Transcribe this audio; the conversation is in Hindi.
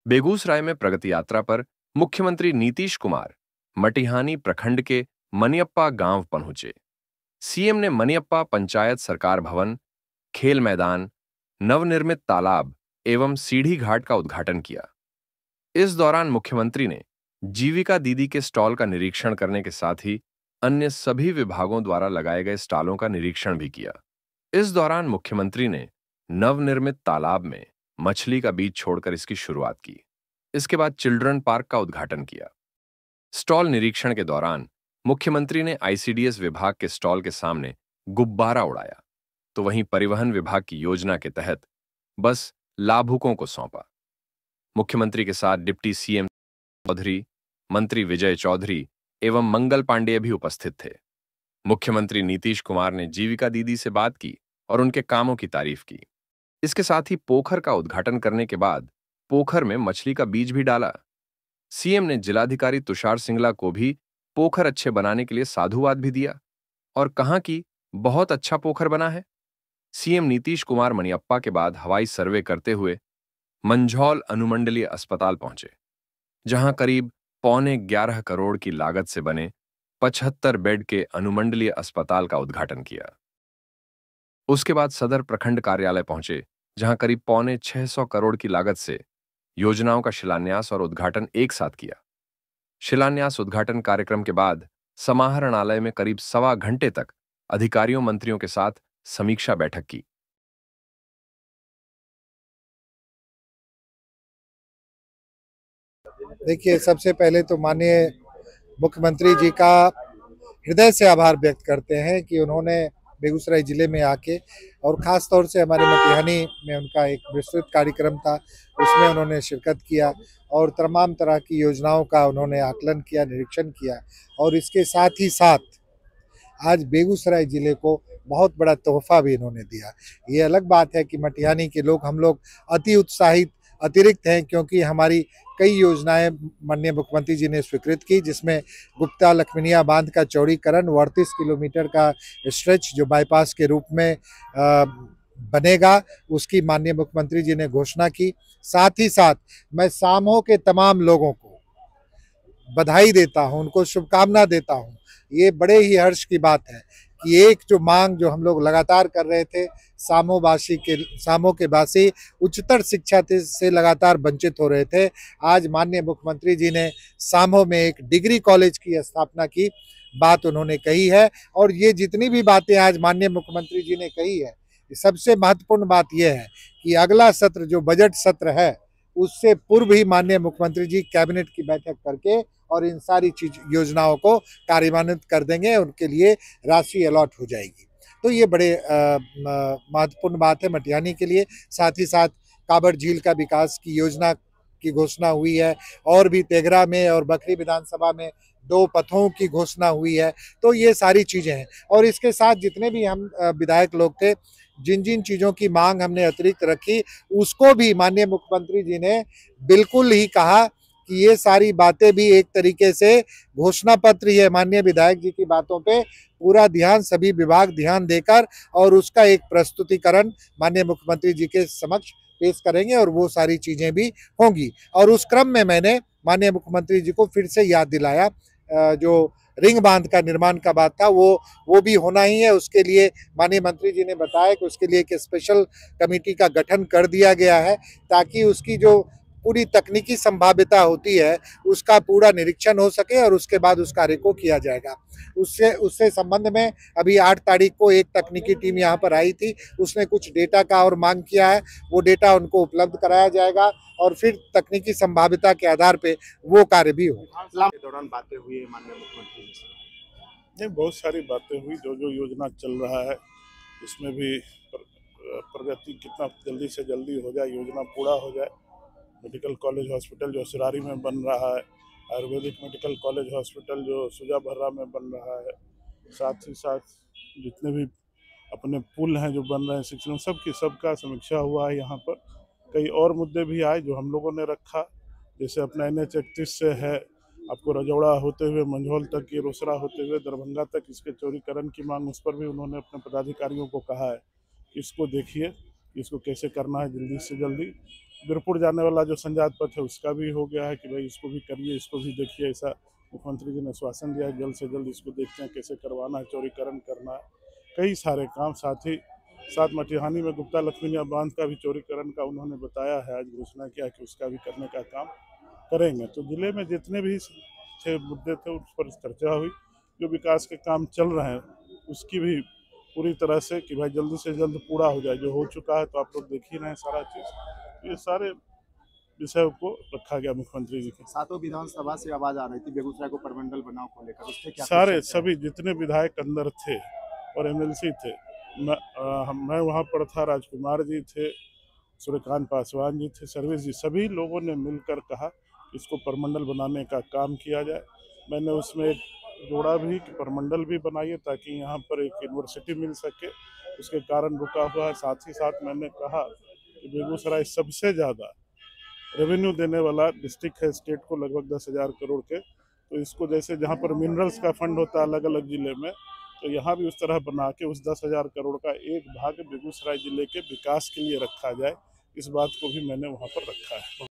बेगूसराय में प्रगति यात्रा पर मुख्यमंत्री नीतीश कुमार मटिहानी प्रखंड के मनियप्पा गांव पहुंचे। सीएम ने मनियप्पा पंचायत सरकार भवन, खेल मैदान, नवनिर्मित तालाब एवं सीढ़ी घाट का उद्घाटन किया। इस दौरान मुख्यमंत्री ने जीविका दीदी के स्टॉल का निरीक्षण करने के साथ ही अन्य सभी विभागों द्वारा लगाए गए स्टॉलों का निरीक्षण भी किया। इस दौरान मुख्यमंत्री ने नवनिर्मित तालाब में मछली का बीज छोड़कर इसकी शुरुआत की। इसके बाद चिल्ड्रन पार्क का उद्घाटन किया। स्टॉल निरीक्षण के दौरान मुख्यमंत्री ने आईसीडीएस विभाग के स्टॉल के सामने गुब्बारा उड़ाया, तो वहीं परिवहन विभाग की योजना के तहत बस लाभुकों को सौंपा। मुख्यमंत्री के साथ डिप्टी सीएम चौधरी, मंत्री विजय चौधरी एवं मंगल पांडेय भी उपस्थित थे। मुख्यमंत्री नीतीश कुमार ने जीविका दीदी से बात की और उनके कामों की तारीफ की। इसके साथ ही पोखर का उद्घाटन करने के बाद पोखर में मछली का बीज भी डाला। सीएम ने जिलाधिकारी तुषार सिंगला को भी पोखर अच्छे बनाने के लिए साधुवाद भी दिया और कहा कि बहुत अच्छा पोखर बना है। सीएम नीतीश कुमार मनियप्पा के बाद हवाई सर्वे करते हुए मंझौल अनुमंडलीय अस्पताल पहुंचे, जहां करीब 11.25 करोड़ की लागत से बने 75 बेड के अनुमंडलीय अस्पताल का उद्घाटन किया। उसके बाद सदर प्रखंड कार्यालय पहुंचे, जहां करीब 650 करोड़ की लागत से योजनाओं का शिलान्यास और उद्घाटन एक साथ किया। शिलान्यास उद्घाटन कार्यक्रम के बाद समाहरणालय में करीब सवा घंटे तक अधिकारियों मंत्रियों के साथ समीक्षा बैठक की। देखिए, सबसे पहले तो माननीय मुख्यमंत्री जी का हृदय से आभार व्यक्त करते हैं कि उन्होंने बेगूसराय जिले में आके और ख़ास तौर से हमारे मटिहानी में उनका एक विस्तृत कार्यक्रम था, उसमें उन्होंने शिरकत किया और तमाम तरह की योजनाओं का उन्होंने आकलन किया, निरीक्षण किया और इसके साथ ही साथ आज बेगूसराय जिले को बहुत बड़ा तोहफा भी इन्होंने दिया। ये अलग बात है कि मटिहानी के लोग, हम लोग अति उत्साहित अतिरिक्त हैं, क्योंकि हमारी कई योजनाएं माननीय मुख्यमंत्री जी ने स्वीकृत की, जिसमें गुप्ता लखमीनिया बांध का चौड़ीकरण 38 किलोमीटर का स्ट्रेच जो बाईपास के रूप में बनेगा, उसकी माननीय मुख्यमंत्री जी ने घोषणा की। साथ ही साथ मैं सामो के तमाम लोगों को बधाई देता हूं, उनको शुभकामना देता हूं। ये बड़े ही हर्ष की बात है कि एक जो मांग जो हम लोग लगातार कर रहे थे, सामो के वासी उच्चतर शिक्षा से लगातार वंचित हो रहे थे, आज माननीय मुख्यमंत्री जी ने सामो में एक डिग्री कॉलेज की स्थापना की बात उन्होंने कही है। और ये जितनी भी बातें आज माननीय मुख्यमंत्री जी ने कही है, सबसे महत्वपूर्ण बात यह है कि अगला सत्र जो बजट सत्र है, उससे पूर्व ही माननीय मुख्यमंत्री जी कैबिनेट की बैठक करके और इन सारी योजनाओं को कार्यान्वित कर देंगे, उनके लिए राशि अलॉट हो जाएगी। तो ये बड़े महत्वपूर्ण बात है मटिहानी के लिए। साथ ही साथ काबर झील का विकास की योजना की घोषणा हुई है और भी तेघरा में और बखरी विधानसभा में 2 पथों की घोषणा हुई है। तो ये सारी चीज़ें हैं और इसके साथ जितने भी हम विधायक लोग थे, जिन जिन चीज़ों की मांग हमने अतिरिक्त रखी, उसको भी माननीय मुख्यमंत्री जी ने बिल्कुल ही कहा कि ये सारी बातें भी एक तरीके से घोषणा पत्र ही है। माननीय विधायक जी की बातों पे पूरा ध्यान सभी विभाग ध्यान देकर और उसका एक प्रस्तुतिकरण माननीय मुख्यमंत्री जी के समक्ष पेश करेंगे और वो सारी चीज़ें भी होंगी। और उस क्रम में मैंने माननीय मुख्यमंत्री जी को फिर से याद दिलाया, जो रिंग बांध का निर्माण का बात था वो भी होना ही है। उसके लिए माननीय मंत्री जी ने बताया कि उसके लिए एक स्पेशल कमेटी का गठन कर दिया गया है, ताकि उसकी जो पूरी तकनीकी संभाव्यता होती है उसका पूरा निरीक्षण हो सके और उसके बाद उस कार्य को किया जाएगा। उससे संबंध में अभी 8 तारीख को एक तकनीकी टीम यहाँ पर आई थी, उसने कुछ डेटा का और मांग किया है, वो डेटा उनको उपलब्ध कराया जाएगा और फिर तकनीकी संभाव्यता के आधार पे वो कार्य भी होगा। के दौरान बातें हुई माननीय मुख्यमंत्री से? नहीं, बहुत सारी बातें हुई। जो योजना चल रहा है इसमें भी प्रगति कितना जल्दी से जल्दी हो जाए, योजना पूरा हो जाए। मेडिकल कॉलेज हॉस्पिटल जो सिरारी में बन रहा है, आयुर्वेदिक मेडिकल कॉलेज हॉस्पिटल जो सुजाभर्रा में बन रहा है, साथ ही साथ जितने भी अपने पुल हैं जो बन रहे हैं शिक्षण, सबका समीक्षा हुआ है। यहाँ पर कई और मुद्दे भी आए जो हम लोगों ने रखा, जैसे अपना NH-31 से है आपको रजौड़ा होते हुए मंझौल तक, ये रोसड़ा होते हुए दरभंगा तक इसके चौड़ीकरण की मांग, उस पर भी उन्होंने अपने पदाधिकारियों को कहा है कि इसको देखिए, इसको कैसे करना है जल्दी से जल्दी। बीरपुर जाने वाला जो संजात पथ है उसका भी हो गया है कि भाई इसको भी करिए, इसको भी देखिए। ऐसा मुख्यमंत्री जी ने आश्वासन दिया है, जल्द से जल्द इसको देखते हैं कैसे करवाना है, चौड़ीकरण करना है, कई सारे काम। साथ ही साथ मटिहानी में गुप्ता लक्ष्मीनिया बांध का भी चौड़ीकरण का उन्होंने बताया है, आज घोषणा किया कि उसका भी करने का काम करेंगे। तो जिले में जितने भी थे मुद्दे थे उस पर चर्चा हुई। जो विकास के काम चल रहे हैं उसकी भी पूरी तरह से कि भाई जल्दी से जल्द पूरा हो जाए। जो हो चुका है तो आप लोग देख ही रहे हैं सारा चीज़। ये सारे विषय को रखा गया मुख्यमंत्री जी के। सातों विधानसभा से आवाज आ रही थी बेगूसराय को परमंडल बनाव को लेकर, उस पे क्या सारे कुछ चर्चा है? सभी जितने विधायक अंदर थे और एमएलसी थे, मैं वहाँ पर था, राजकुमार जी थे, सूर्यकांत पासवान जी थे, सर्वेश जी, सभी लोगों ने मिलकर कहा इसको परमंडल बनाने का काम किया जाए। मैंने उसमें एक जोड़ा भी कि परमंडल भी बनाइए ताकि यहाँ पर एक यूनिवर्सिटी मिल सके, उसके कारण रुका हुआ है। साथ ही साथ मैंने कहा कि बेगूसराय सबसे ज़्यादा रेवेन्यू देने वाला डिस्ट्रिक्ट है स्टेट को, लगभग 10,000 करोड़ के। तो इसको जैसे जहाँ पर मिनरल्स का फंड होता है अलग अलग जिले में, तो यहाँ भी उस तरह बना के उस 10,000 करोड़ का एक भाग बेगूसराय जिले के विकास के लिए रखा जाए। इस बात को भी मैंने वहाँ पर रखा है।